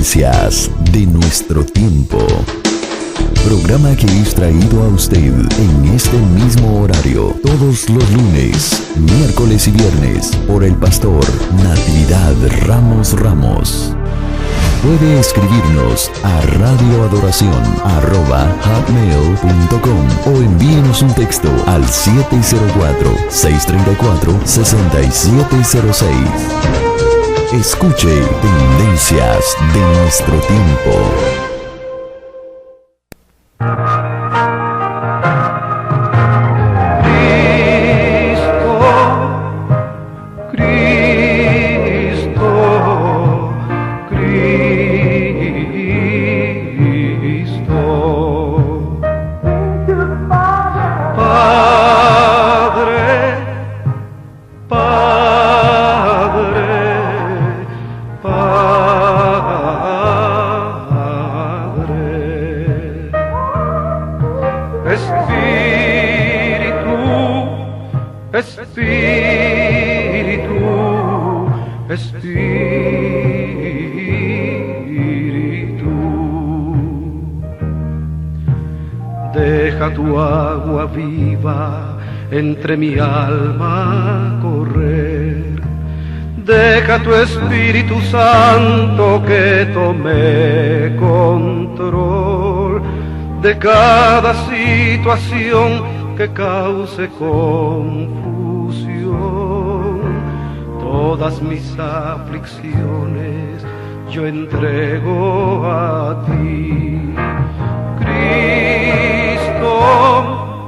Tendencias de nuestro tiempo. Programa que es traído a usted en este mismo horario todos los lunes, miércoles y viernes por el pastor Natividad Ramos Ramos. Puede escribirnos a radioadoración@hotmail.com o envíenos un texto al 704-634-6706. Escuche Tendencias de nuestro tiempo. Deja tu agua viva entre mi alma correr. Deja tu Espíritu Santo que tome control de cada situación que cause confusión. Todas mis aflicciones yo entrego a ti. Cristo,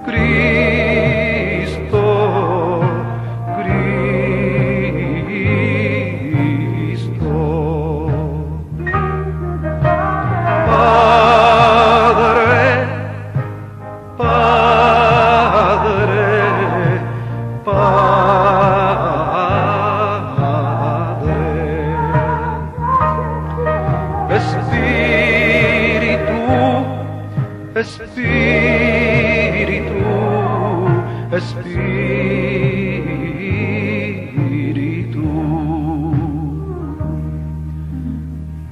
Cristo, Cristo. Padre, Padre, Padre. Espíritu, Espíritu.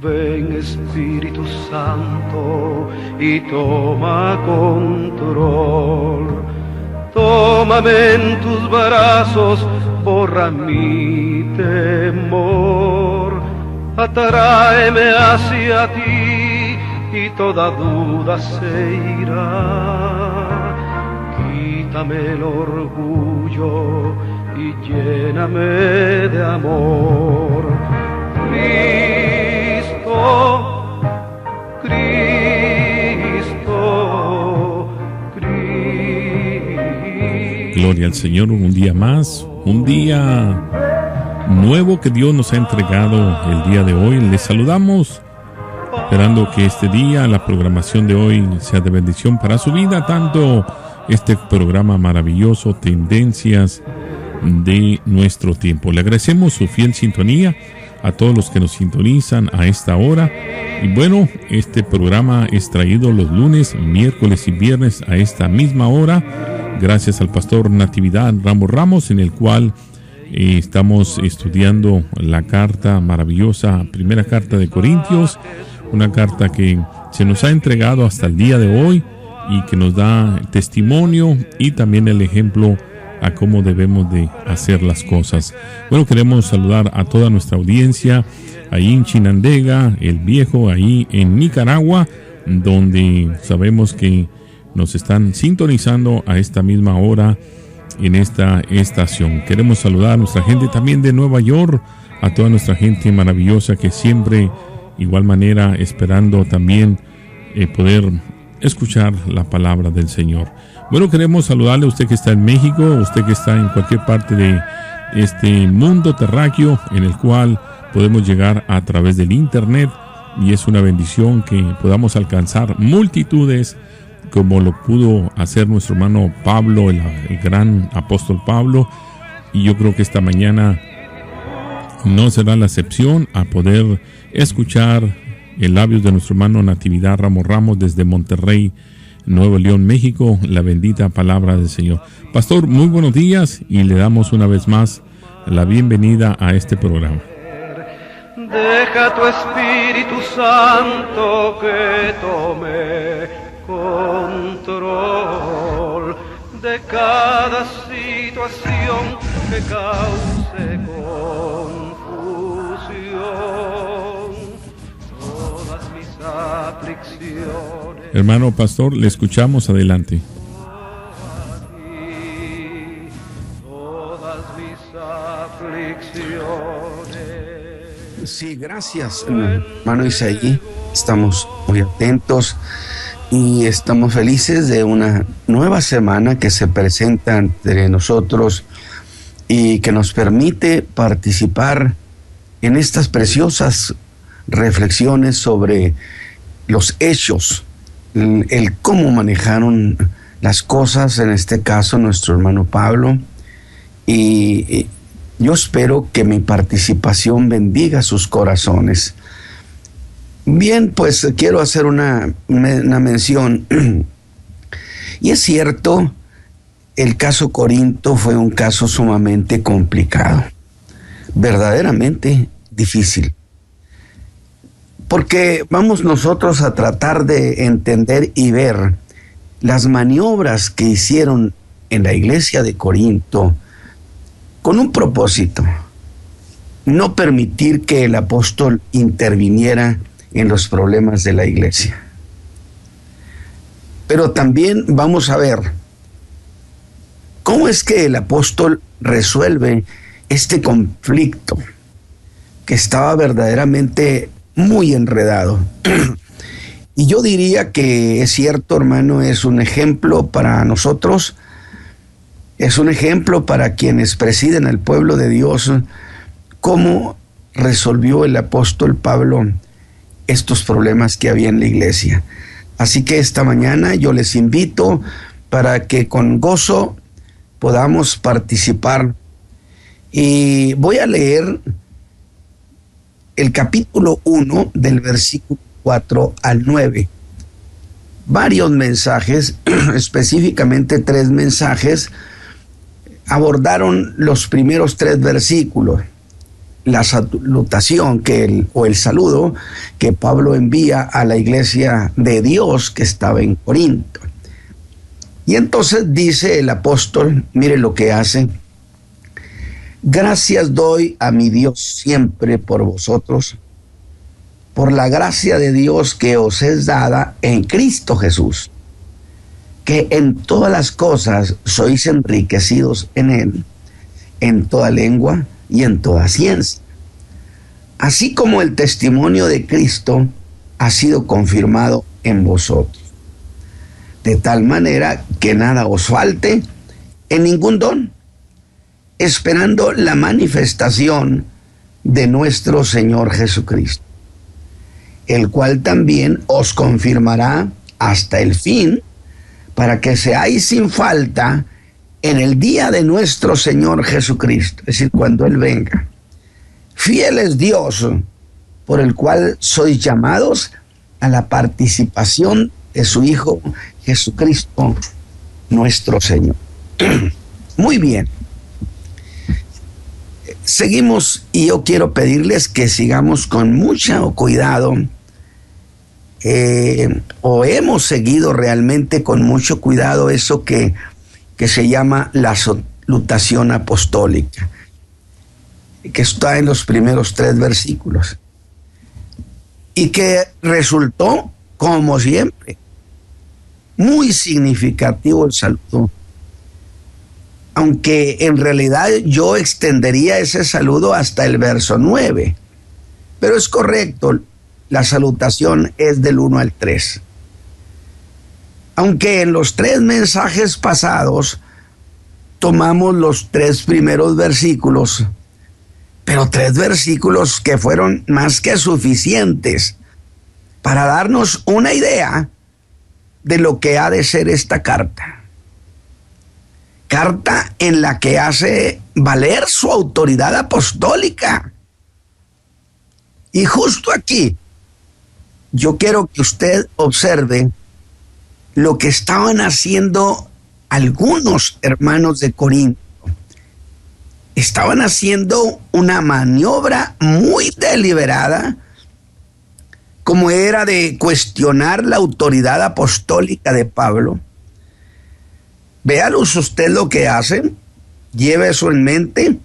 Ven Espíritu Santo y toma control. Tómame en tus brazos, borra mi temor. Atráeme hacia ti y toda duda se irá. Quítame el orgullo y lléname de amor. Cristo, Cristo, Cristo. Gloria al Señor, un día más, un día nuevo que Dios nos ha entregado el día de hoy. Les saludamos, esperando que este día, la programación de hoy sea de bendición para su vida, tanto este programa maravilloso, Tendencias de nuestro tiempo. Le agradecemos su fiel sintonía a todos los que nos sintonizan a esta hora. Y bueno, este programa es traído los lunes, miércoles y viernes a esta misma hora, gracias al pastor Natividad Ramos Ramos, en el cual estamos estudiando la carta maravillosa, primera carta de Corintios, una carta que se nos ha entregado hasta el día de hoy y que nos da testimonio y también el ejemplo a cómo debemos de hacer las cosas. Bueno, queremos saludar a toda nuestra audiencia ahí en Chinandega, El Viejo, ahí en Nicaragua, donde sabemos que nos están sintonizando a esta misma hora en esta estación. Queremos saludar a nuestra gente también de Nueva York, a toda nuestra gente maravillosa que siempre, igual manera, esperando también poder escuchar la palabra del Señor. Bueno, queremos saludarle a usted que está en México, usted que está en cualquier parte de este mundo terráqueo en el cual podemos llegar a través del internet, y es una bendición que podamos alcanzar multitudes como lo pudo hacer nuestro hermano Pablo, el gran apóstol Pablo, y yo creo que esta mañana no será la excepción a poder escuchar en labios de nuestro hermano Natividad Ramos Ramos desde Monterrey, Nuevo León, México, la bendita palabra del Señor. Pastor, muy buenos días y le damos una vez más la bienvenida a este programa. deja tu Espíritu Santo que tome control de cada situación que cause confusión. Todas mis aflicciones. Hermano pastor, le escuchamos, adelante. Todas mis aflicciones. Sí, gracias, hermano Isaí. Estamos muy atentos y estamos felices de una nueva semana que se presenta entre nosotros y que nos permite participar en estas preciosas reflexiones sobre los hechos, el cómo manejaron las cosas, en este caso nuestro hermano Pablo, y yo espero que mi participación bendiga sus corazones. Bien, pues quiero hacer una mención. Y es cierto, el caso Corinto fue un caso sumamente complicado, verdaderamente difícil. Porque vamos nosotros a tratar de entender y ver las maniobras que hicieron en la iglesia de Corinto con un propósito: no permitir que el apóstol interviniera en los problemas de la iglesia. Pero también vamos a ver cómo es que el apóstol resuelve este conflicto que estaba verdaderamente muy enredado. Y yo diría que es cierto, hermano, es un ejemplo para nosotros, es un ejemplo para quienes presiden al pueblo de Dios, cómo resolvió el apóstol Pablo estos problemas que había en la iglesia. Así que esta mañana yo les invito para que con gozo podamos participar. Y voy a leer el capítulo 1 del versículo 4 al 9. Varios mensajes, específicamente 3 mensajes, abordaron los primeros 3 versículos. La salutación o el saludo que Pablo envía a la iglesia de Dios que estaba en Corinto. Y entonces dice el apóstol, mire lo que hace: gracias doy a mi Dios siempre por vosotros, por la gracia de Dios que os es dada en Cristo Jesús, que en todas las cosas sois enriquecidos en él, en toda lengua y en toda ciencia, así como el testimonio de Cristo ha sido confirmado en vosotros, de tal manera que nada os falte en ningún don, esperando la manifestación de nuestro Señor Jesucristo, el cual también os confirmará hasta el fin, para que seáis sin falta en el día de nuestro Señor Jesucristo, es decir, cuando Él venga. Fiel es Dios, por el cual sois llamados a la participación de su Hijo Jesucristo, nuestro Señor. Muy bien. Seguimos, y yo quiero pedirles que sigamos con mucho cuidado, o hemos seguido realmente con mucho cuidado eso que se llama la salutación apostólica, que está en los primeros 3 versículos, y que resultó, como siempre, muy significativo el saludo, aunque en realidad yo extendería ese saludo hasta el verso 9, pero es correcto, la salutación es del 1 al 3. Aunque en los 3 mensajes pasados tomamos los 3 primeros versículos, pero 3 versículos que fueron más que suficientes para darnos una idea de lo que ha de ser esta carta. Carta en la que hace valer su autoridad apostólica. Y justo aquí, yo quiero que usted observe lo que estaban haciendo algunos hermanos de Corinto. estaban haciendo una maniobra muy deliberada, como era de cuestionar la autoridad apostólica de Pablo. Véalos usted lo que hacen, lleve eso en mente,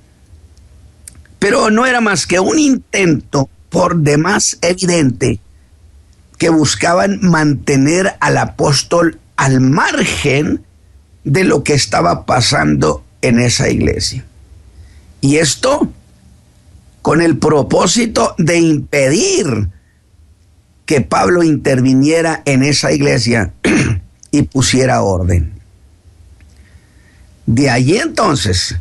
pero no era más que un intento por demás evidente que buscaban mantener al apóstol al margen de lo que estaba pasando en esa iglesia. Y esto con el propósito de impedir que Pablo interviniera en esa iglesia y pusiera orden. De allí entonces,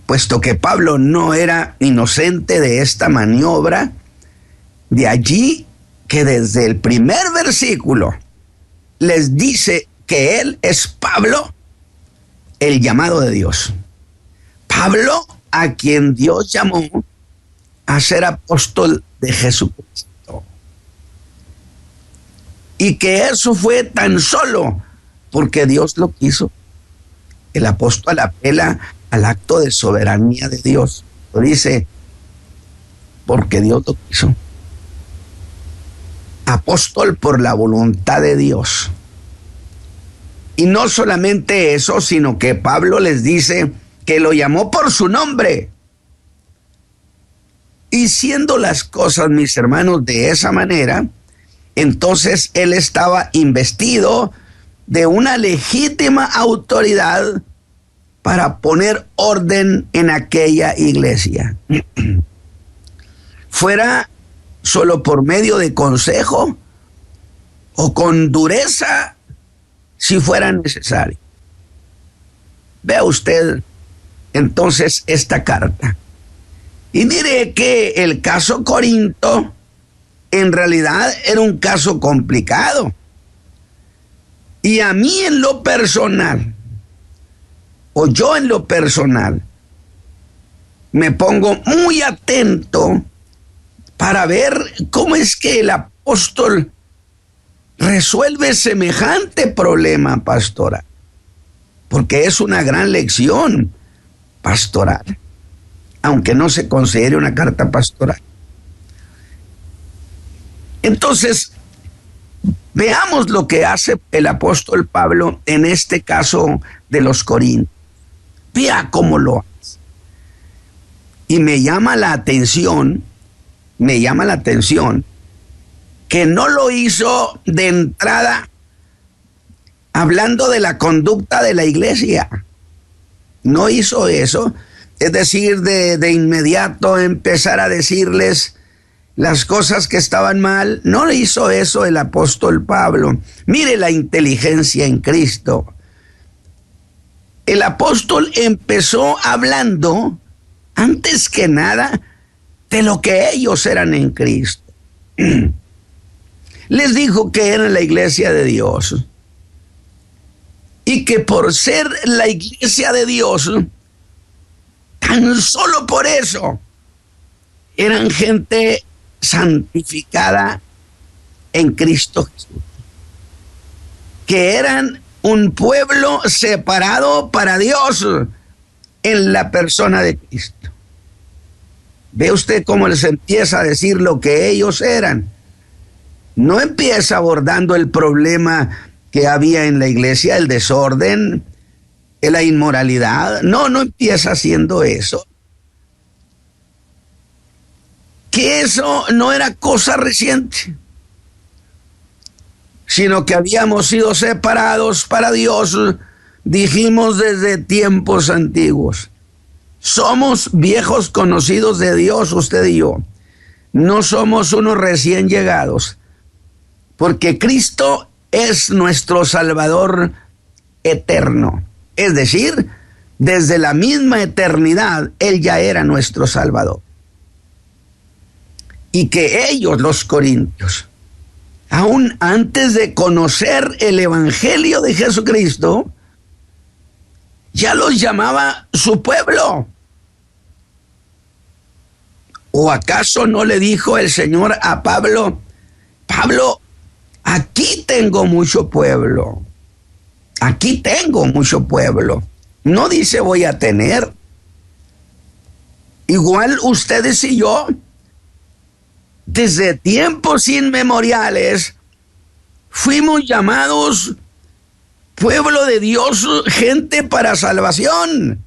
puesto que Pablo no era inocente de esta maniobra, de allí que desde el primer versículo les dice que él es Pablo, el llamado de Dios. Pablo, a quien Dios llamó a ser apóstol de Jesucristo. Y que eso fue tan solo porque Dios lo quiso. El apóstol apela al acto de soberanía de Dios. Lo dice, porque Dios lo quiso. Apóstol por la voluntad de Dios. Y no solamente eso, sino que Pablo les dice que lo llamó por su nombre. Y siendo las cosas, mis hermanos, de esa manera, entonces él estaba investido de una legítima autoridad para poner orden en aquella iglesia. Fuera solo por medio de consejo o con dureza, si fuera necesario. Vea usted entonces esta carta. Y mire que el caso Corinto en realidad era un caso complicado. Y a mí en lo personal, o yo en lo personal, me pongo muy atento para ver cómo es que el apóstol resuelve semejante problema pastoral. Porque es una gran lección pastoral, aunque no se considere una carta pastoral. Entonces, veamos lo que hace el apóstol Pablo en este caso de los Corintios. Vea cómo lo hace. Y me llama la atención que no lo hizo de entrada hablando de la conducta de la iglesia. No hizo eso, es decir, de inmediato empezar a decirles las cosas que estaban mal. No hizo eso el apóstol Pablo. Mire la inteligencia en Cristo. El apóstol empezó hablando, antes que nada, de lo que ellos eran en Cristo. Les dijo que eran la iglesia de Dios. Y que por ser la iglesia de Dios, tan solo por eso, eran gente santificada en Cristo Jesús. Que eran un pueblo separado para Dios en la persona de Cristo. Ve usted cómo les empieza a decir lo que ellos eran. No empieza abordando el problema que había en la iglesia, el desorden, la inmoralidad. No empieza haciendo eso. Que eso no era cosa reciente, sino que habíamos sido separados para Dios, dijimos desde tiempos antiguos. Somos viejos conocidos de Dios, usted y yo. No somos unos recién llegados, porque Cristo es nuestro Salvador eterno. Es decir, desde la misma eternidad, Él ya era nuestro Salvador. Y que ellos, los corintios, aún antes de conocer el evangelio de Jesucristo, ya los llamaba su pueblo. ¿O acaso no le dijo el Señor a Pablo: Pablo, aquí tengo mucho pueblo? Aquí tengo mucho pueblo. No dice voy a tener, igual ustedes y yo, desde tiempos inmemoriales, fuimos llamados pueblo de Dios, gente para salvación.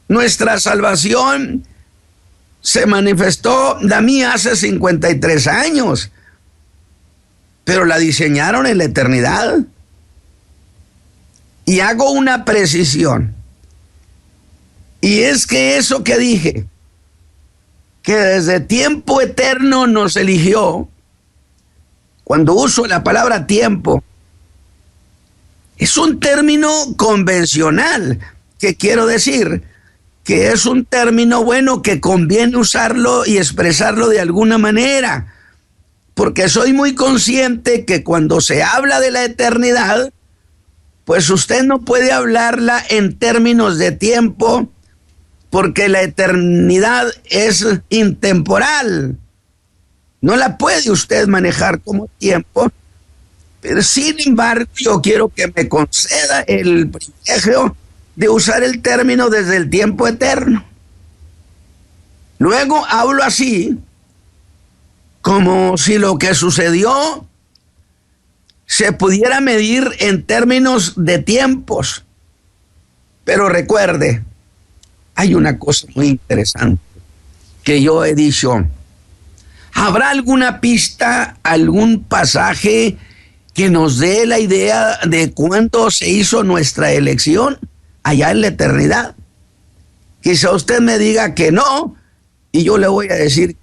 Nuestra salvación se manifestó a mí hace 53 años, pero la diseñaron en la eternidad. Y hago una precisión, y es que eso que dije, que desde tiempo eterno nos eligió, cuando uso la palabra tiempo, es un término convencional, que quiero decir que es un término bueno que conviene usarlo y expresarlo de alguna manera, porque soy muy consciente que cuando se habla de la eternidad, pues usted no puede hablarla en términos de tiempo, porque la eternidad es intemporal. No la puede usted manejar como tiempo, pero sin embargo yo quiero que me conceda el privilegio de usar el término desde el tiempo eterno. Luego hablo así, como si lo que sucedió se pudiera medir en términos de tiempos. Pero recuerde, hay una cosa muy interesante que yo he dicho. ¿Habrá alguna pista, algún pasaje que nos dé la idea de cuándo se hizo nuestra elección allá en la eternidad? Quizá usted me diga que no, y yo le voy a decir,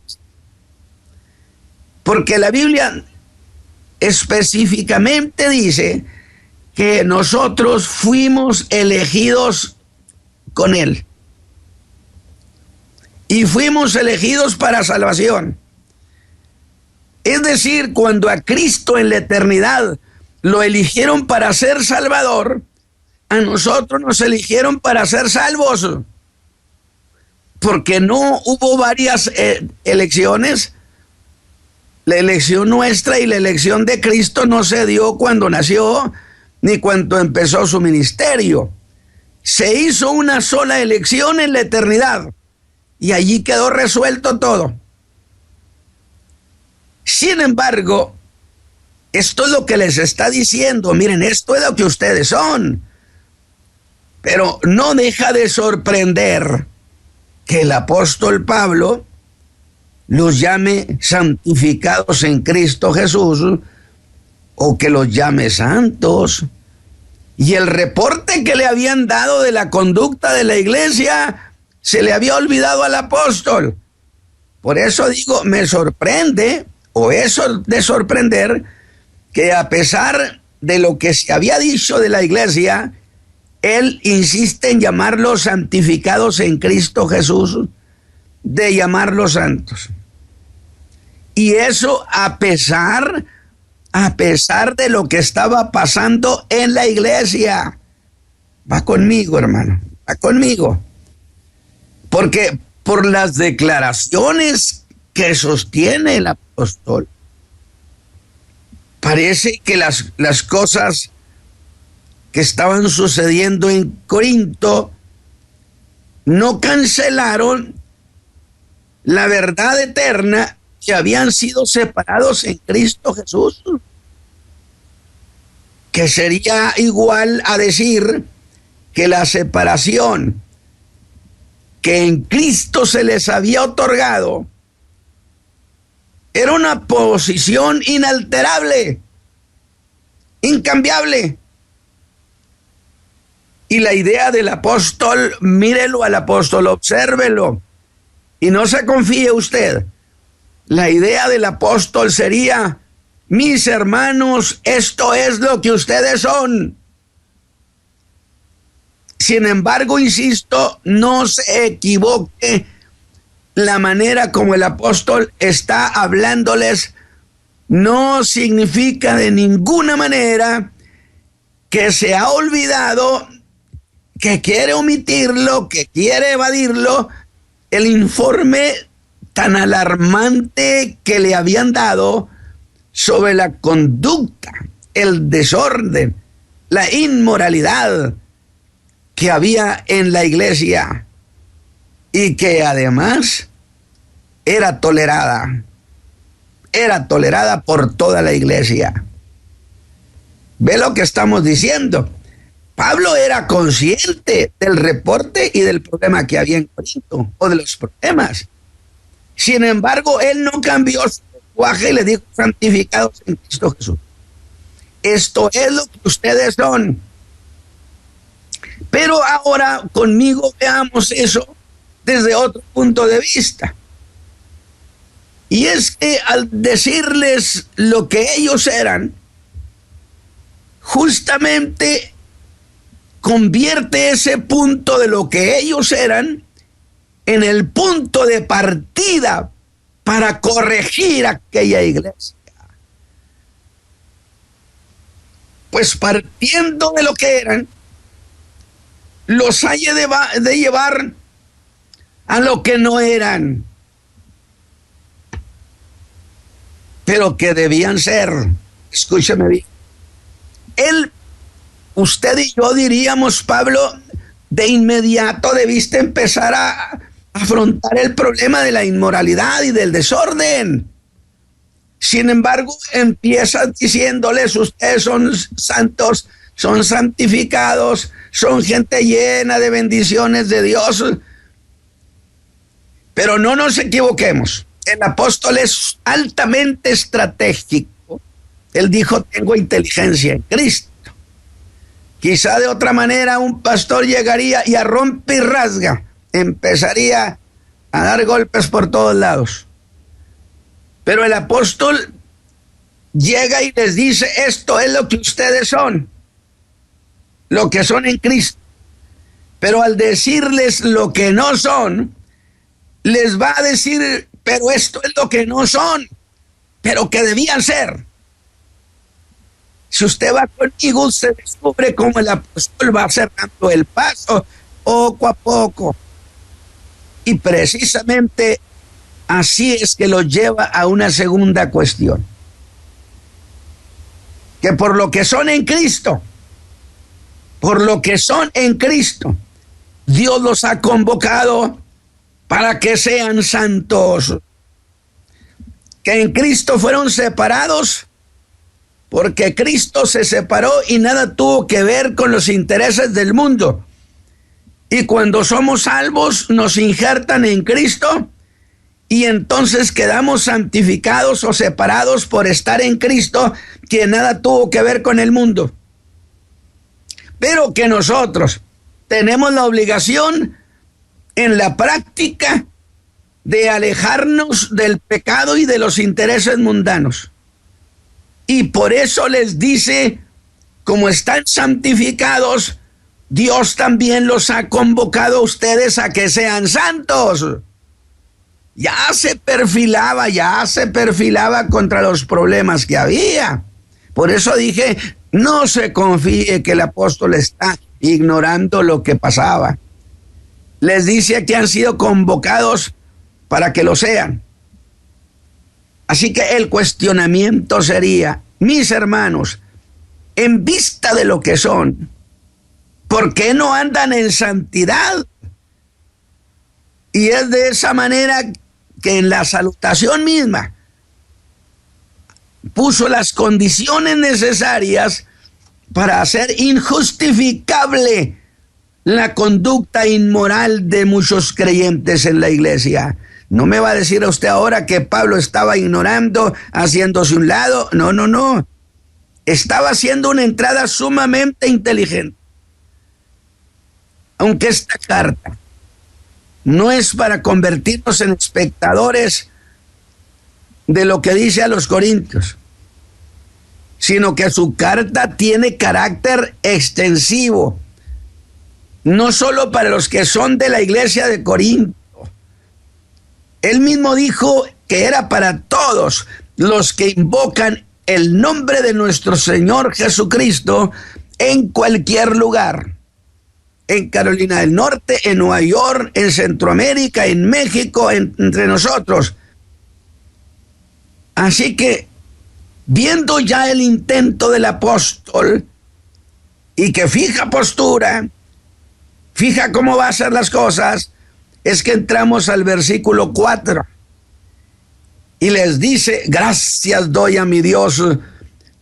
porque la Biblia específicamente dice que nosotros fuimos elegidos con Él. Y fuimos elegidos para salvación. Es decir, cuando a Cristo en la eternidad lo eligieron para ser Salvador, a nosotros nos eligieron para ser salvos. Porque no hubo varias elecciones. La elección nuestra y la elección de Cristo no se dio cuando nació ni cuando empezó su ministerio. Se hizo una sola elección en la eternidad y allí quedó resuelto todo. Sin embargo, esto es lo que les está diciendo. Miren, esto es lo que ustedes son. Pero no deja de sorprender que el apóstol Pablo los llame santificados en Cristo Jesús, o que los llame santos. Y el reporte que le habían dado de la conducta de la iglesia se le había olvidado al apóstol. Por eso digo, me sorprende, o eso de sorprender, que a pesar de lo que se había dicho de la iglesia, él insiste en llamarlos santificados en Cristo Jesús, de llamarlos santos. Y eso a pesar de lo que estaba pasando en la iglesia. Va conmigo, hermano, va conmigo. Porque por las declaraciones que sostiene el apóstol, parece que las cosas que estaban sucediendo en Corinto no cancelaron la verdad eterna, que habían sido separados en Cristo Jesús, que sería igual a decir que la separación que en Cristo se les había otorgado era una posición inalterable, incambiable. Y la idea del apóstol, mírelo al apóstol, obsérvelo, y no se confíe usted. La idea del apóstol sería: mis hermanos, esto es lo que ustedes son. Sin embargo, insisto, no se equivoque la manera como el apóstol está hablándoles. No significa de ninguna manera que se ha olvidado, que quiere omitirlo, que quiere evadirlo, el informe tan alarmante que le habían dado sobre la conducta, el desorden, la inmoralidad que había en la iglesia. y que además era tolerada por toda la iglesia. Ve lo que estamos diciendo. Pablo era consciente del reporte y del problema que había en Corinto, o de los problemas. Sin embargo, él no cambió su lenguaje y le dijo: santificados en Cristo Jesús. Esto es lo que ustedes son. Pero ahora conmigo veamos eso desde otro punto de vista. Y es que al decirles lo que ellos eran, justamente convierte ese punto de lo que ellos eran en el punto de partida para corregir aquella iglesia. Pues partiendo de lo que eran, los hay de llevar a lo que no eran, pero que debían ser. Escúchame bien. Usted y yo diríamos: Pablo, de inmediato debiste empezar a afrontar el problema de la inmoralidad y del desorden. Sin embargo, empiezas diciéndoles: ustedes son santos, son santificados, son gente llena de bendiciones de Dios. Pero no nos equivoquemos. El apóstol es altamente estratégico. Él dijo: tengo inteligencia en Cristo. Quizá de otra manera un pastor llegaría y a rompe y rasga empezaría a dar golpes por todos lados. Pero el apóstol llega y les dice: esto es lo que ustedes son, lo que son en Cristo. Pero al decirles lo que no son, les va a decir: pero esto es lo que no son, pero que debían ser. Si usted va conmigo, usted descubre cómo el apóstol va cerrando el paso poco a poco. Y precisamente así es que lo lleva a una segunda cuestión. Que por lo que son en Cristo, Dios los ha convocado para que sean santos. Que en Cristo fueron separados porque Cristo se separó y nada tuvo que ver con los intereses del mundo. Y cuando somos salvos, nos injertan en Cristo y entonces quedamos santificados o separados por estar en Cristo, que nada tuvo que ver con el mundo. Pero que nosotros tenemos la obligación en la práctica de alejarnos del pecado y de los intereses mundanos. Y por eso les dice: como están santificados, Dios también los ha convocado a ustedes a que sean santos. Ya se perfilaba contra los problemas que había. Por eso dije: no se confíe que el apóstol está ignorando lo que pasaba. Les dice que han sido convocados para que lo sean. Así que el cuestionamiento sería: mis hermanos, en vista de lo que son, ¿por qué no andan en santidad? Y es de esa manera que en la salutación misma puso las condiciones necesarias para hacer injustificable la conducta inmoral de muchos creyentes en la iglesia. No me va a decir a usted ahora que Pablo estaba ignorando, haciéndose un lado. No. Estaba haciendo una entrada sumamente inteligente. Aunque esta carta no es para convertirnos en espectadores de lo que dice a los corintios, sino que su carta tiene carácter extensivo, no solo para los que son de la iglesia de Corinto. Él mismo dijo que era para todos los que invocan el nombre de nuestro Señor Jesucristo en cualquier lugar. En Carolina del Norte, en Nueva York, en Centroamérica, en México, entre nosotros. Así que, viendo ya el intento del apóstol y que fija postura, fija cómo va a hacer las cosas, es que entramos al versículo 4 y les dice: gracias doy a mi Dios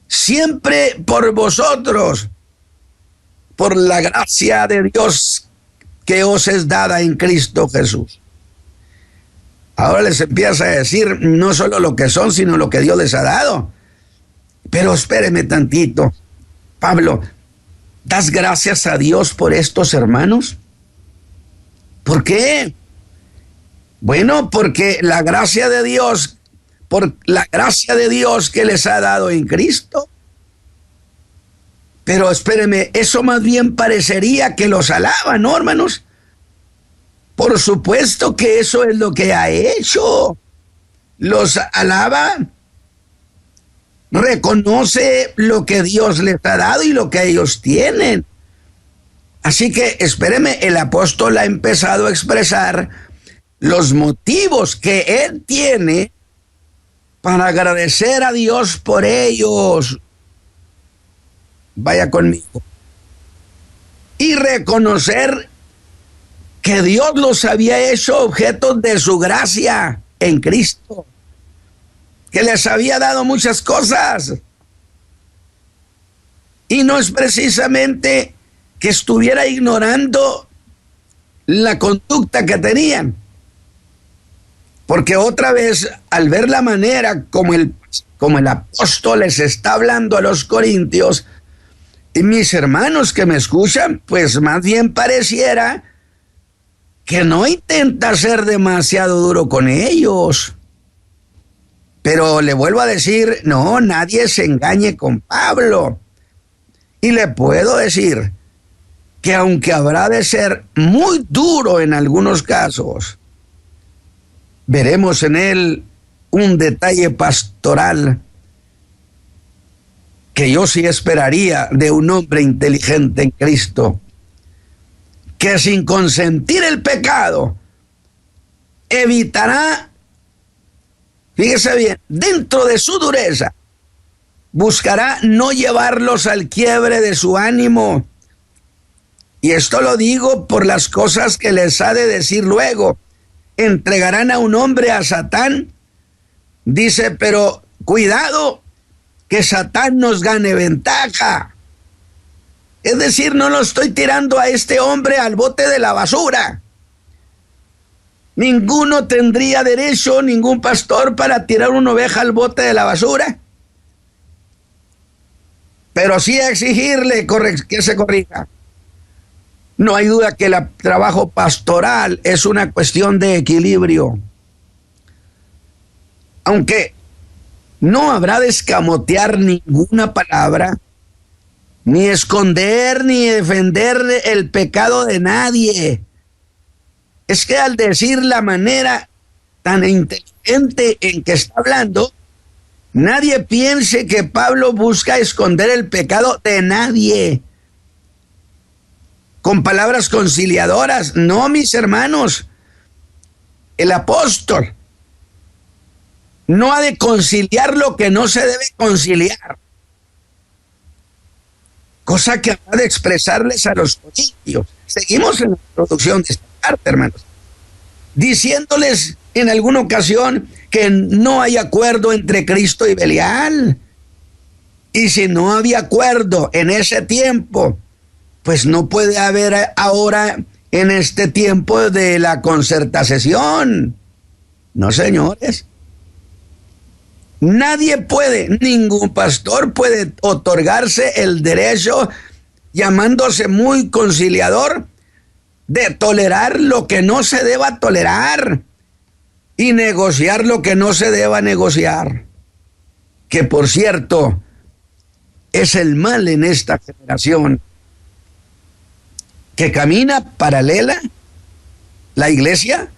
siempre por vosotros, por la gracia de Dios que os es dada en Cristo Jesús. Ahora les empieza a decir no solo lo que son, sino lo que Dios les ha dado. Pero espéreme tantito, Pablo, ¿das gracias a Dios por estos hermanos? ¿Por qué? Bueno, porque la gracia de Dios, por la gracia de Dios que les ha dado en Cristo. Pero espéreme, eso más bien parecería que los alaba, ¿no, hermanos? Por supuesto que eso es lo que ha hecho. Los alaba, reconoce lo que Dios les ha dado y lo que ellos tienen. Así que espéreme, el apóstol ha empezado a expresar los motivos que él tiene para agradecer a Dios por ellos. Vaya conmigo. Y reconocer que Dios los había hecho objetos de su gracia en Cristo, que les había dado muchas cosas. Y no es precisamente que estuviera ignorando la conducta que tenían, porque otra vez, al ver la manera como el apóstol les está hablando a los corintios, y mis hermanos que me escuchan, pues más bien pareciera que no intenta ser demasiado duro con ellos. Pero le vuelvo a decir, no, nadie se engañe con Pablo. Y le puedo decir que aunque habrá de ser muy duro en algunos casos, veremos en él un detalle pastoral que yo sí esperaría de un hombre inteligente en Cristo, que sin consentir el pecado evitará, fíjese bien, dentro de su dureza, buscará no llevarlos al quiebre de su ánimo. Y esto lo digo por las cosas que les ha de decir luego. Entregarán a un hombre a Satán, dice, pero cuidado que Satán nos gane ventaja. Es decir, no lo estoy tirando a este hombre al bote de la basura. Ninguno tendría derecho, ningún pastor, para tirar una oveja al bote de la basura, pero sí a exigirle que se corrija. No hay duda que el trabajo pastoral es una cuestión de equilibrio. Aunque no habrá de escamotear ninguna palabra, ni esconder ni defender el pecado de nadie. Es que al decir la manera tan inteligente en que está hablando, nadie piense que Pablo busca esconder el pecado de nadie con palabras conciliadoras. No, mis hermanos, el apóstol no ha de conciliar lo que no se debe conciliar, cosa que ha de expresarles a los corintios. Seguimos en la introducción de esta parte, hermanos, diciéndoles en alguna ocasión que no hay acuerdo entre Cristo y Belial. Y si no había acuerdo en ese tiempo, pues no puede haber ahora en este tiempo de la concertación. No, señores. Nadie puede, ningún pastor puede otorgarse el derecho, llamándose muy conciliador, de tolerar lo que no se deba tolerar y negociar lo que no se deba negociar. Que por cierto, es el mal en esta generación, que camina paralela la iglesia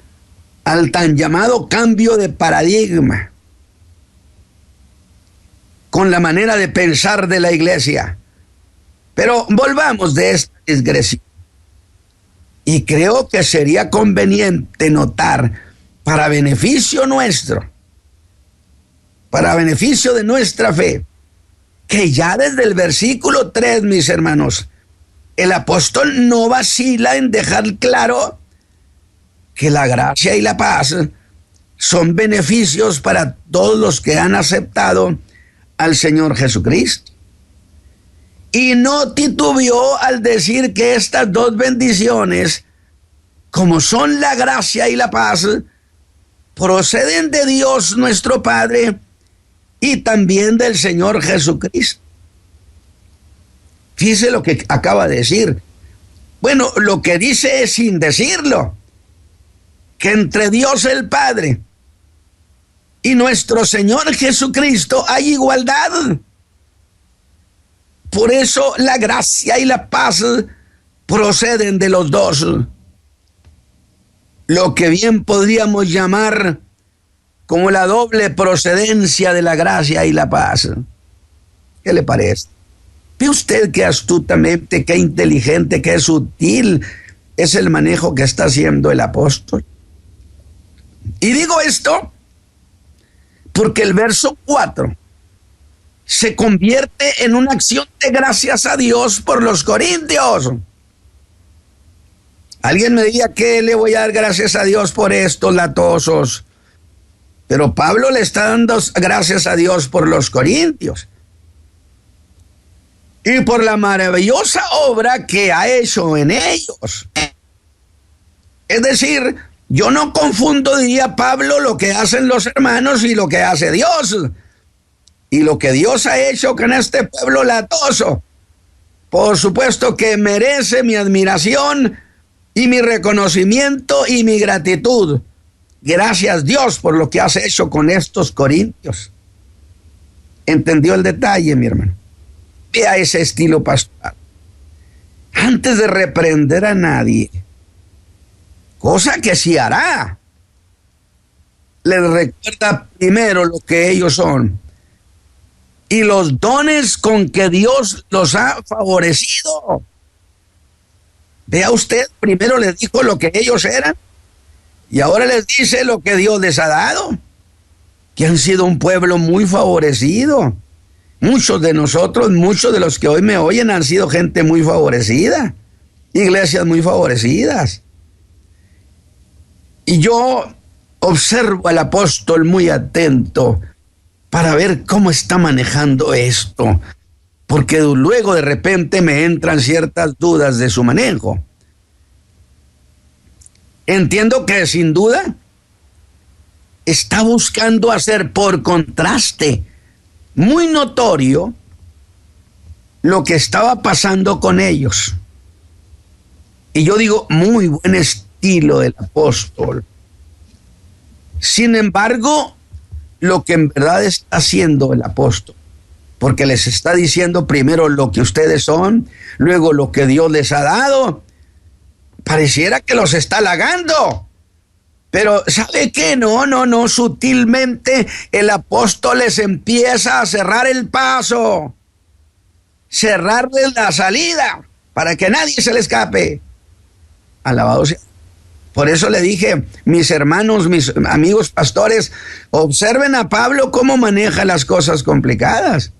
al tan llamado cambio de paradigma con la manera de pensar de la iglesia. Pero volvamos de esta digresión. Y creo que sería conveniente notar, para beneficio nuestro, para beneficio de nuestra fe, que ya desde el versículo 3, mis hermanos, el apóstol no vacila en dejar claro que la gracia y la paz son beneficios para todos los que han aceptado al Señor Jesucristo. Y no titubeó al decir que estas dos bendiciones, como son la gracia y la paz, proceden de Dios nuestro Padre y también del Señor Jesucristo. Fíjese lo que acaba de decir. Bueno, lo que dice es sin decirlo, que entre Dios el Padre y nuestro Señor Jesucristo hay igualdad. Por eso la gracia y la paz proceden de los dos. Lo que bien podríamos llamar como la doble procedencia de la gracia y la paz. ¿Qué le parece? ¿Ve usted qué astutamente, qué inteligente, qué sutil es el manejo que está haciendo el apóstol? Y digo esto porque el verso 4 se convierte en una acción de gracias a Dios por los corintios. Alguien me diga que le voy a dar gracias a Dios por estos latosos. Pero Pablo le está dando gracias a Dios por los corintios y por la maravillosa obra que ha hecho en ellos. Es decir, yo no confundo, diría Pablo, lo que hacen los hermanos y lo que hace Dios. Y lo que Dios ha hecho con este pueblo latoso, por supuesto que merece mi admiración y mi reconocimiento y mi gratitud. Gracias Dios por lo que has hecho con estos corintios. ¿Entendió el detalle, mi hermano? Vea ese estilo pastoral. Antes de reprender a nadie, cosa que sí hará, les recuerda primero lo que ellos son y los dones con que Dios los ha favorecido. Vea usted, primero les dijo lo que ellos eran y ahora les dice lo que Dios les ha dado, que han sido un pueblo muy favorecido. Muchos de nosotros, muchos de los que hoy me oyen han sido gente muy favorecida, iglesias muy favorecidas. Y yo observo al apóstol muy atento para ver cómo está manejando esto, porque luego de repente me entran ciertas dudas de su manejo. Entiendo que sin duda está buscando hacer por contraste muy notorio lo que estaba pasando con ellos. Y yo digo, muy buen estilo del apóstol. Sin embargo, lo que en verdad está haciendo el apóstol, porque les está diciendo primero lo que ustedes son, luego lo que Dios les ha dado, pareciera que los está halagando. Pero ¿sabe qué? No, sutilmente el apóstol les empieza a cerrar el paso, cerrarles la salida, para que nadie se le escape. Alabado sea. Por eso le dije, mis hermanos, mis amigos pastores, observen a Pablo cómo maneja las cosas complicadas.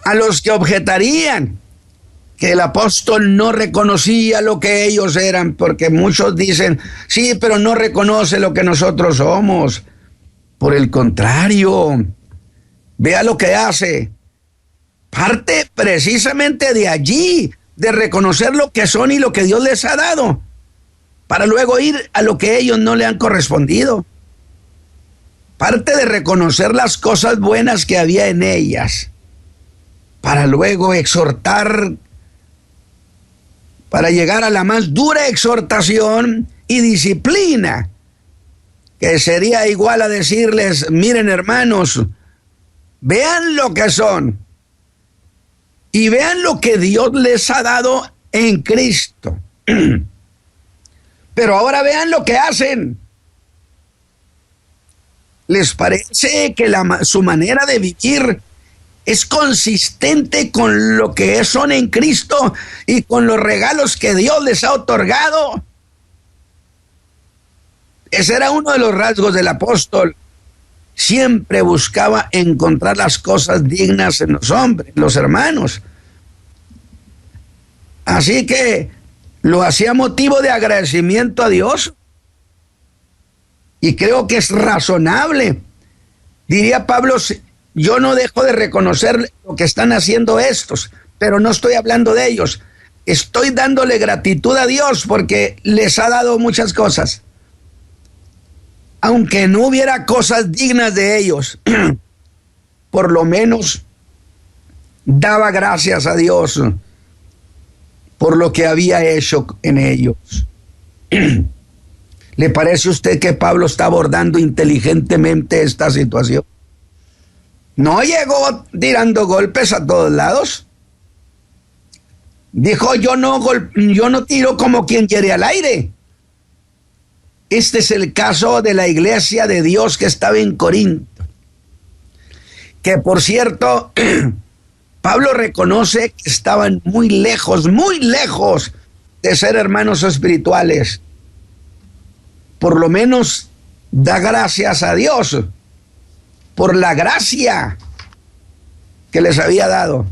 A los que objetarían que el apóstol no reconocía lo que ellos eran, porque muchos dicen, sí, pero no reconoce lo que nosotros somos. Por el contrario, vea lo que hace. Parte precisamente de allí, de reconocer lo que son y lo que Dios les ha dado, para luego ir a lo que ellos no le han correspondido. Parte de reconocer las cosas buenas que había en ellas, para luego exhortar, para llegar a la más dura exhortación y disciplina, que sería igual a decirles, miren hermanos, vean lo que son y vean lo que Dios les ha dado en Cristo. Pero ahora vean lo que hacen. ¿Les parece que su manera de vivir es consistente con lo que son en Cristo y con los regalos que Dios les ha otorgado? Ese era uno de los rasgos del apóstol. Siempre buscaba encontrar las cosas dignas en los hombres, en los hermanos. Así que lo hacía motivo de agradecimiento a Dios. Y creo que es razonable. Diría Pablo, yo no dejo de reconocer lo que están haciendo estos, pero no estoy hablando de ellos. Estoy dándole gratitud a Dios porque les ha dado muchas cosas. Aunque no hubiera cosas dignas de ellos, por lo menos daba gracias a Dios por lo que había hecho en ellos. ¿Le parece a usted que Pablo está abordando inteligentemente esta situación? No llegó tirando golpes a todos lados. Dijo, yo no tiro como quien hiere al aire. Este es el caso de la iglesia de Dios que estaba en Corinto. Que por cierto, Pablo reconoce que estaban muy lejos de ser hermanos espirituales. Por lo menos da gracias a Dios por la gracia que les había dado,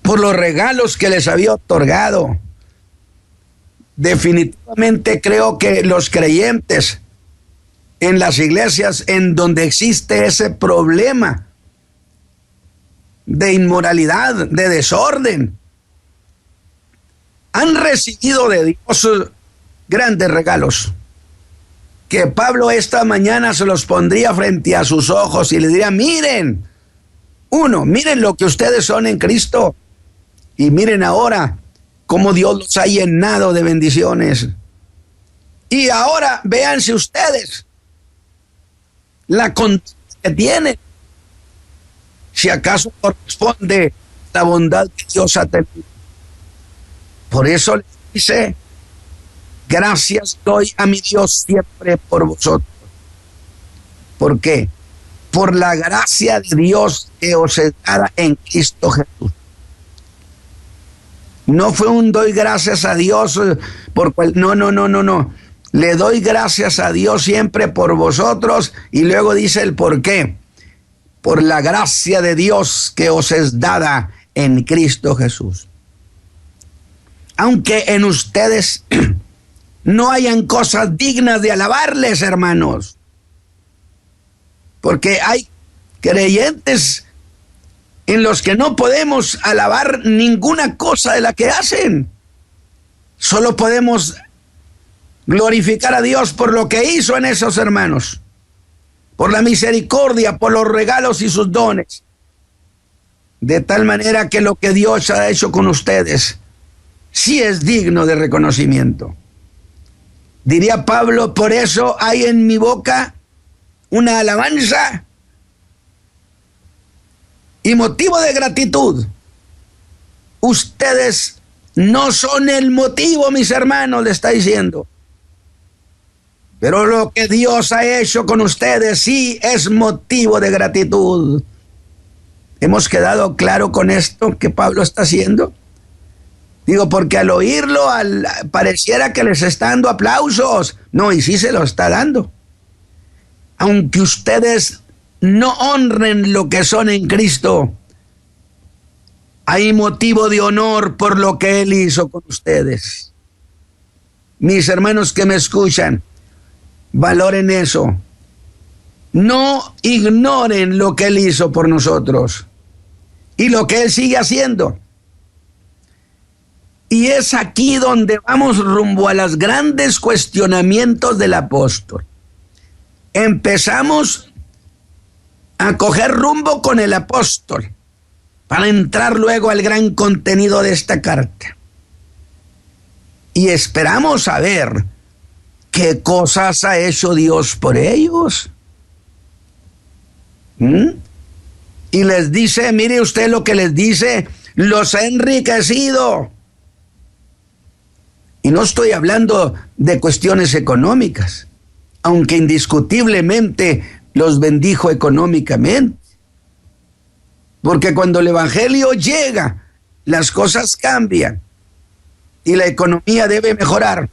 por los regalos que les había otorgado. Definitivamente creo que los creyentes en las iglesias en donde existe ese problema de inmoralidad, de desorden, han recibido de Dios grandes regalos, que Pablo esta mañana se los pondría frente a sus ojos y le diría, miren lo que ustedes son en Cristo, y miren ahora cómo Dios los ha llenado de bendiciones. Y ahora véanse ustedes la conducta que tienen, si acaso corresponde la bondad que Dios ha tenido. Por eso les dice, gracias doy a mi Dios siempre por vosotros. ¿Por qué? Por la gracia de Dios que os es dada en Cristo Jesús. No fue un doy gracias a Dios por cual, no. Le doy gracias a Dios siempre por vosotros, y luego dice el por qué. Por la gracia de Dios que os es dada en Cristo Jesús. Aunque en ustedes no hayan cosas dignas de alabarles, hermanos. Porque hay creyentes en los que no podemos alabar ninguna cosa de la que hacen. Solo podemos glorificar a Dios por lo que hizo en esos hermanos, por la misericordia, por los regalos y sus dones. De tal manera que lo que Dios ha hecho con ustedes sí es digno de reconocimiento. Diría Pablo, por eso hay en mi boca una alabanza y motivo de gratitud. Ustedes no son el motivo, mis hermanos, le está diciendo. Pero lo que Dios ha hecho con ustedes sí es motivo de gratitud. ¿Hemos quedado claro con esto que Pablo está haciendo? Digo, porque al oírlo pareciera que les está dando aplausos. No, y sí se lo está dando. Aunque ustedes no honren lo que son en Cristo, hay motivo de honor por lo que Él hizo con ustedes. Mis hermanos que me escuchan, valoren eso. No ignoren lo que Él hizo por nosotros y lo que Él sigue haciendo. Y es aquí donde vamos rumbo a los grandes cuestionamientos del apóstol. Empezamos a coger rumbo con el apóstol para entrar luego al gran contenido de esta carta. Y esperamos saber qué cosas ha hecho Dios por ellos. Y les dice, mire usted lo que les dice, los ha enriquecido. Y no estoy hablando de cuestiones económicas, aunque indiscutiblemente los bendijo económicamente. Porque cuando el evangelio llega, las cosas cambian y la economía debe mejorar.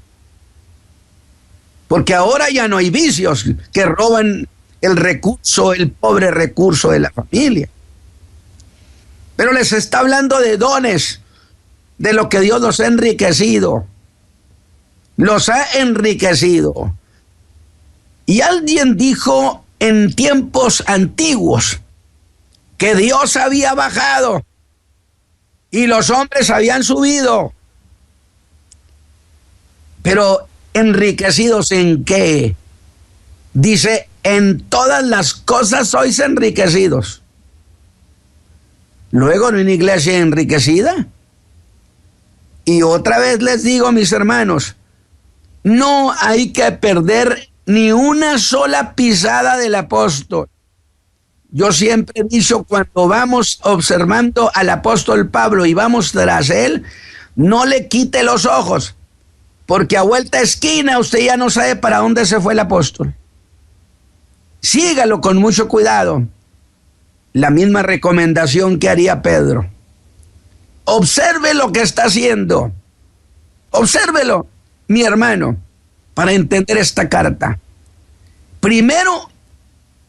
Porque ahora ya no hay vicios que roban el recurso, el pobre recurso de la familia. Pero les está hablando de dones, de lo que Dios los ha enriquecido. Los ha enriquecido. Y alguien dijo en tiempos antiguos que Dios había bajado y los hombres habían subido. Pero ¿enriquecidos en qué? Dice, en todas las cosas sois enriquecidos. Luego, en una iglesia enriquecida. Y otra vez les digo, mis hermanos, no hay que perder ni una sola pisada del apóstol. Yo siempre he dicho, cuando vamos observando al apóstol Pablo y vamos tras él, no le quite los ojos, porque a vuelta de esquina usted ya no sabe para dónde se fue el apóstol. Sígalo con mucho cuidado. La misma recomendación que haría Pedro. Observe lo que está haciendo. Obsérvelo, mi hermano, para entender esta carta. Primero,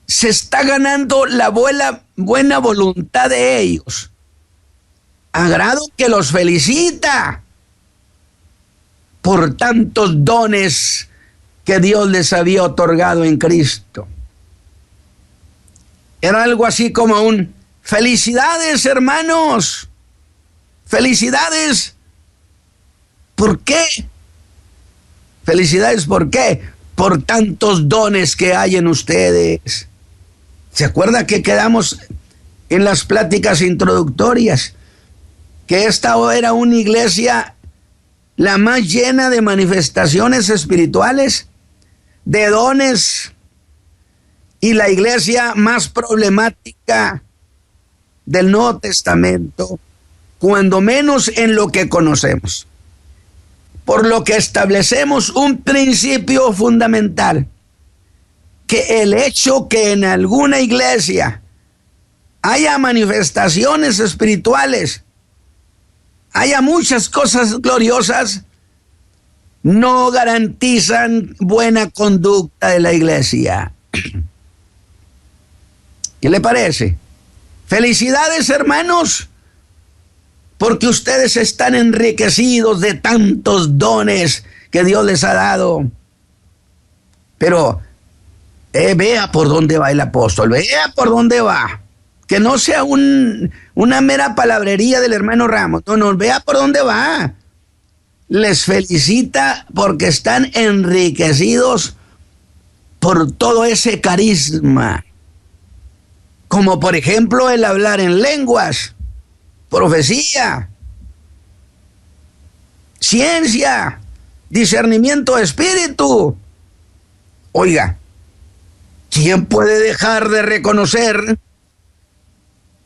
se está ganando la buena voluntad de ellos. A grado que los felicita por tantos dones que Dios les había otorgado en Cristo. Era algo así como un: felicidades, hermanos, felicidades. ¿Por qué? Felicidades, ¿por qué? Por tantos dones que hay en ustedes. ¿Se acuerda que quedamos en las pláticas introductorias que esta era una iglesia la más llena de manifestaciones espirituales, de dones, y la iglesia más problemática del Nuevo Testamento, cuando menos en lo que conocemos? Por lo que establecemos un principio fundamental, que el hecho que en alguna iglesia haya manifestaciones espirituales, haya muchas cosas gloriosas, no garantizan buena conducta de la iglesia. ¿Qué le parece? Felicidades, hermanos, porque ustedes están enriquecidos de tantos dones que Dios les ha dado. Pero vea por dónde va el apóstol, vea por dónde va. Que no sea una mera palabrería del hermano Ramos. No, vea por dónde va. Les felicita porque están enriquecidos por todo ese carisma. Como por ejemplo el hablar en lenguas, profecía, ciencia, discernimiento de espíritu. Oiga, ¿quién puede dejar de reconocer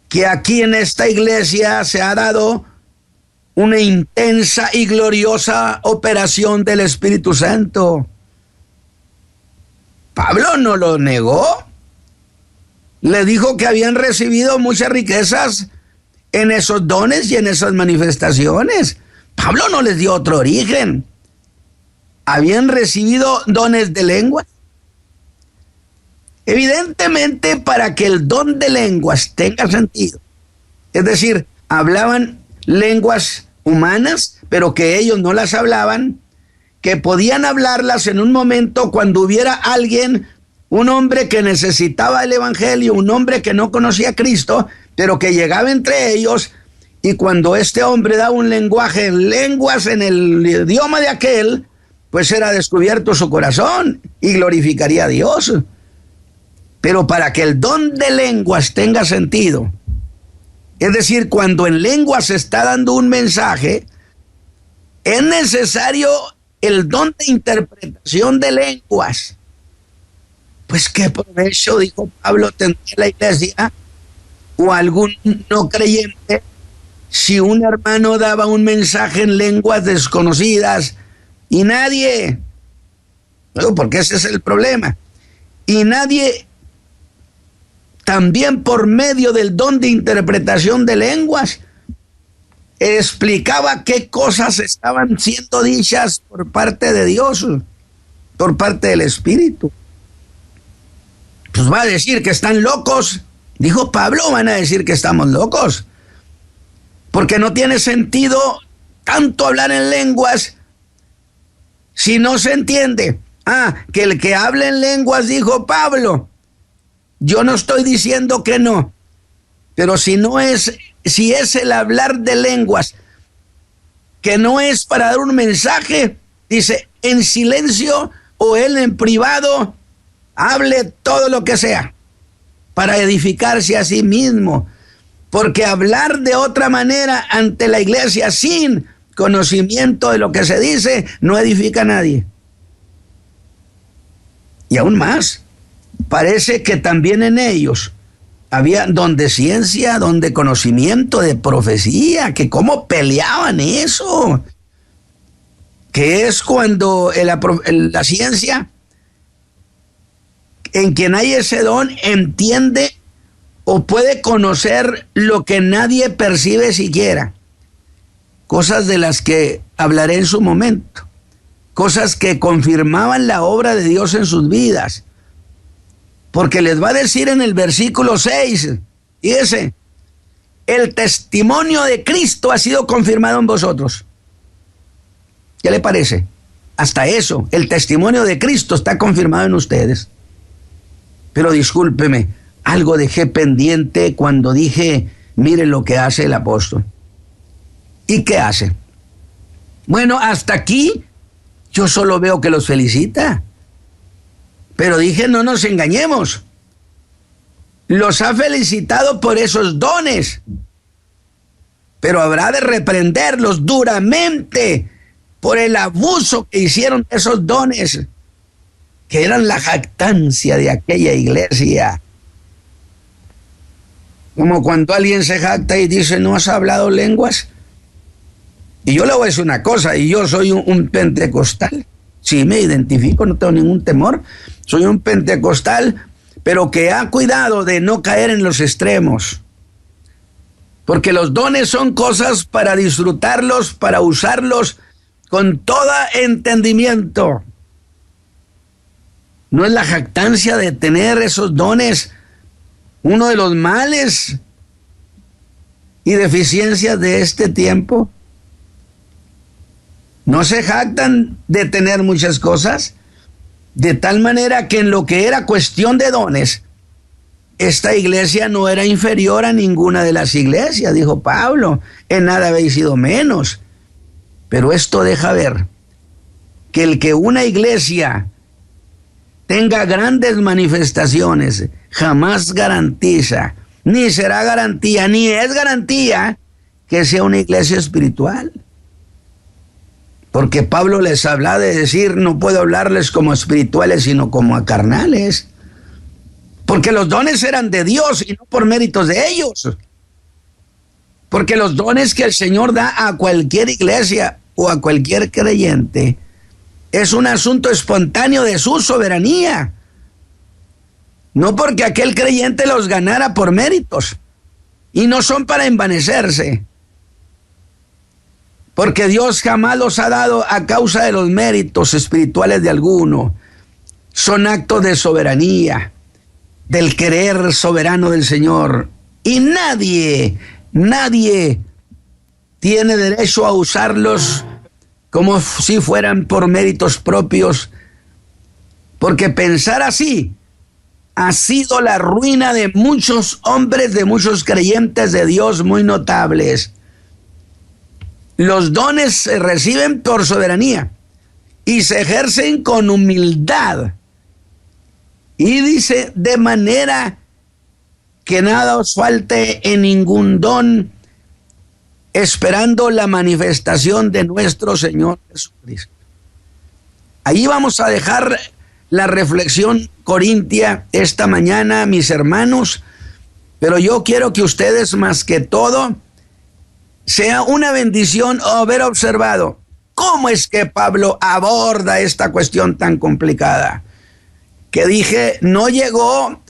que aquí en esta iglesia se ha dado una intensa y gloriosa operación del Espíritu Santo? Pablo no lo negó. Le dijo que habían recibido muchas riquezas en esos dones y en esas manifestaciones. Pablo no les dio otro origen. Habían recibido dones de lengua. Evidentemente, para que el don de lenguas tenga sentido, es decir, hablaban lenguas humanas, pero que ellos no las hablaban, que podían hablarlas en un momento cuando hubiera alguien, un hombre que necesitaba el evangelio, un hombre que no conocía a Cristo, pero que llegaba entre ellos, y cuando este hombre daba un lenguaje en lenguas en el idioma de aquel, pues era descubierto su corazón y glorificaría a Dios. Pero para que el don de lenguas tenga sentido, es decir, cuando en lenguas se está dando un mensaje, es necesario el don de interpretación de lenguas. Pues qué provecho, dijo Pablo, tendría la iglesia o algún no creyente si un hermano daba un mensaje en lenguas desconocidas y nadie, porque ese es el problema, y nadie también por medio del don de interpretación de lenguas explicaba qué cosas estaban siendo dichas por parte de Dios, por parte del Espíritu. Pues va a decir que están locos, dijo Pablo, van a decir que estamos locos, porque no tiene sentido tanto hablar en lenguas si no se entiende? Que el que habla en lenguas, dijo Pablo. Yo no estoy diciendo que no, pero si es el hablar de lenguas que no es para dar un mensaje, dice, en silencio o él en privado, hable todo lo que sea para edificarse a sí mismo, porque hablar de otra manera ante la iglesia sin conocimiento de lo que se dice no edifica a nadie. Y aún más, parece que también en ellos había don de ciencia, don de conocimiento, de profecía, que cómo peleaban eso, que es cuando la ciencia, en quien hay ese don, entiende o puede conocer lo que nadie percibe siquiera, cosas de las que hablaré en su momento, cosas que confirmaban la obra de Dios en sus vidas. Porque les va a decir en el versículo 6, fíjese, el testimonio de Cristo ha sido confirmado en vosotros. ¿Qué le parece? Hasta eso, el testimonio de Cristo está confirmado en ustedes. Pero discúlpeme, algo dejé pendiente cuando dije, mire lo que hace el apóstol. ¿Y qué hace? Bueno, hasta aquí yo solo veo que los felicita. Pero dije, no nos engañemos. Los ha felicitado por esos dones, pero habrá de reprenderlos duramente por el abuso que hicieron de esos dones, que eran la jactancia de aquella iglesia. Como cuando alguien se jacta y dice, ¿no has hablado lenguas? Y yo le voy a decir una cosa, y yo soy un pentecostal. Sí, me identifico, no tengo ningún temor. Soy un pentecostal, pero que ha cuidado de no caer en los extremos. Porque los dones son cosas para disfrutarlos, para usarlos con todo entendimiento. ¿No es la jactancia de tener esos dones uno de los males y deficiencias de este tiempo? ¿No se jactan de tener muchas cosas? De tal manera que en lo que era cuestión de dones, esta iglesia no era inferior a ninguna de las iglesias, dijo Pablo, en nada habéis sido menos. Pero esto deja ver que el que una iglesia tenga grandes manifestaciones jamás garantiza, ni será garantía, ni es garantía que sea una iglesia espiritual. Porque Pablo les habla de decir, no puedo hablarles como espirituales, sino como a carnales. Porque los dones eran de Dios y no por méritos de ellos. Porque los dones que el Señor da a cualquier iglesia o a cualquier creyente es un asunto espontáneo de su soberanía. No porque aquel creyente los ganara por méritos. Y no son para envanecerse. Porque Dios jamás los ha dado a causa de los méritos espirituales de alguno. Son actos de soberanía, del querer soberano del Señor. Y nadie tiene derecho a usarlos como si fueran por méritos propios. Porque pensar así ha sido la ruina de muchos hombres, de muchos creyentes de Dios muy notables. Los dones se reciben por soberanía y se ejercen con humildad. Y dice, de manera que nada os falte en ningún don, esperando la manifestación de nuestro Señor Jesucristo. Ahí vamos a dejar la reflexión corintia esta mañana, mis hermanos, pero yo quiero que ustedes, más que todo, sea una bendición haber observado cómo es que Pablo aborda esta cuestión tan complicada. Que dije, no llegó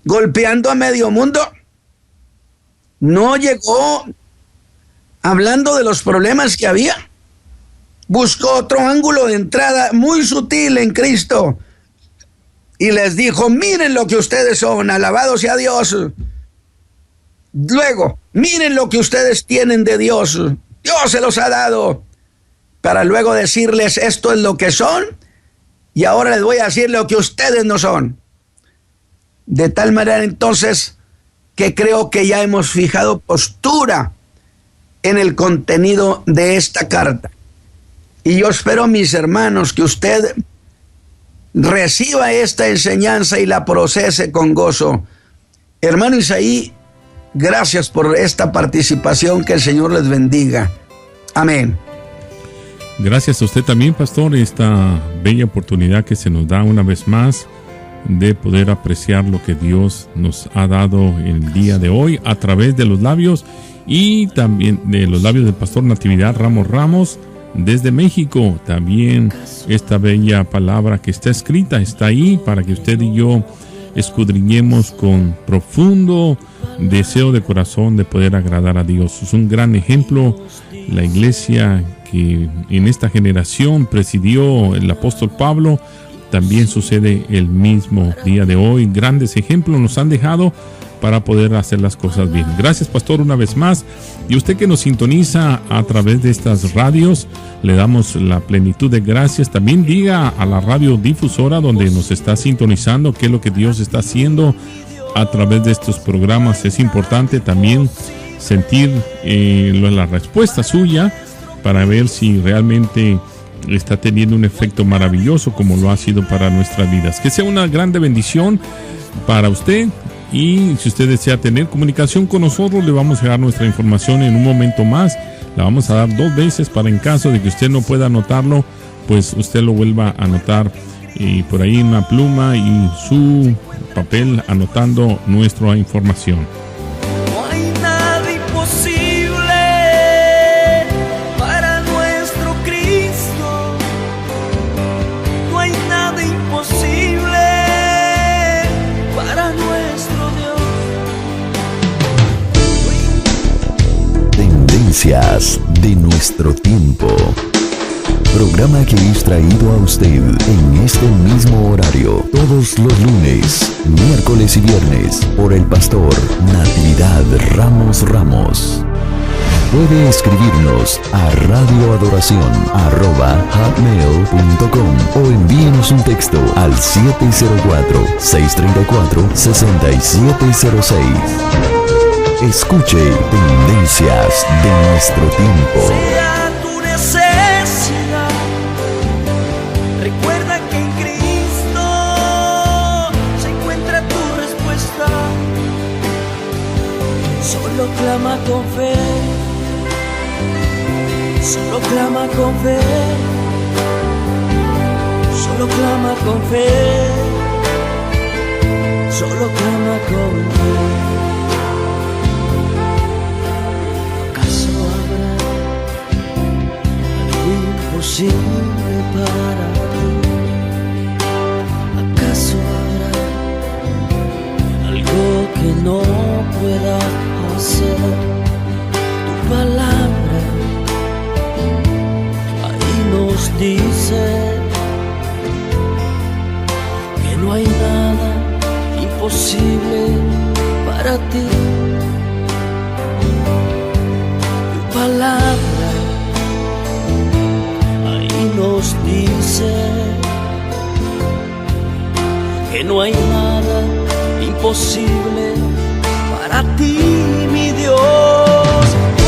golpeando a medio mundo, no llegó hablando de los problemas que había, buscó otro ángulo de entrada muy sutil en Cristo y les dijo, miren lo que ustedes son, alabado sea Dios. Luego, miren lo que ustedes tienen de Dios, Dios se los ha dado para luego decirles esto es lo que son y ahora les voy a decir lo que ustedes no son. De tal manera entonces que creo que ya hemos fijado postura en el contenido de esta carta. Y yo espero, mis hermanos, que usted reciba esta enseñanza y la procese con gozo. Hermano Isaí, gracias por esta participación, que el Señor les bendiga. Amén. Gracias a usted también, pastor, esta bella oportunidad que se nos da una vez más de poder apreciar lo que Dios nos ha dado el día de hoy a través de los labios y también de los labios del pastor Natividad Ramos desde México. También esta bella palabra que está escrita está ahí para que usted y yo escudriñemos con profundo deseo de corazón de poder agradar a Dios. Es un gran ejemplo la iglesia que en esta generación presidió el apóstol Pablo. También sucede el mismo día de hoy. Grandes ejemplos nos han dejado para poder hacer las cosas bien. Gracias, pastor, una vez más. Y usted que nos sintoniza a través de estas radios, le damos la plenitud de gracias. También diga a la radiodifusora donde nos está sintonizando qué es lo que Dios está haciendo a través de estos programas. Es importante también sentir la respuesta suya para ver si realmente está teniendo un efecto maravilloso como lo ha sido para nuestras vidas. Que sea una grande bendición para usted. Y si usted desea tener comunicación con nosotros, le vamos a dar nuestra información en un momento más. La vamos a dar 2 veces para en caso de que usted no pueda anotarlo, pues usted lo vuelva a anotar por ahí una pluma y su papel anotando nuestra información. No hay nada imposible para nuestro Cristo. No hay nada imposible para nuestro Dios. Tendencias de nuestro tiempo. Programa que es traído a usted en este mismo horario todos los lunes, miércoles y viernes por el pastor Natividad Ramos. Puede escribirnos a radioadoración@hotmail.com o envíenos un texto al 704-634-6706. Escuche Tendencias de nuestro tiempo. Sea tu necesidad, recuerda que en Cristo se encuentra tu respuesta. Solo clama con fe, solo clama con fe, solo clama con fe, solo clama con fe. Imposible para ti. ¿Acaso habrá algo que no pueda hacer? Tu palabra ahí nos dice que no hay nada imposible para ti. Tu palabra nos dice que no hay nada imposible para ti, mi Dios. No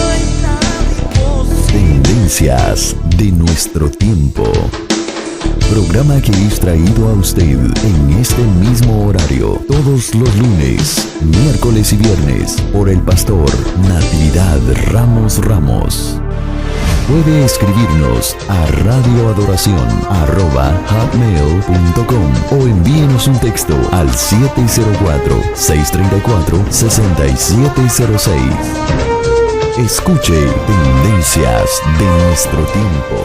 hay nada imposible. Tendencias de nuestro tiempo. Programa que es traído a usted en este mismo horario todos los lunes, miércoles y viernes por el pastor Natividad Ramos. Puede escribirnos a radioadoración@hotmail.com o envíenos un texto al 704-634-6706. Escuche Tendencias de nuestro tiempo.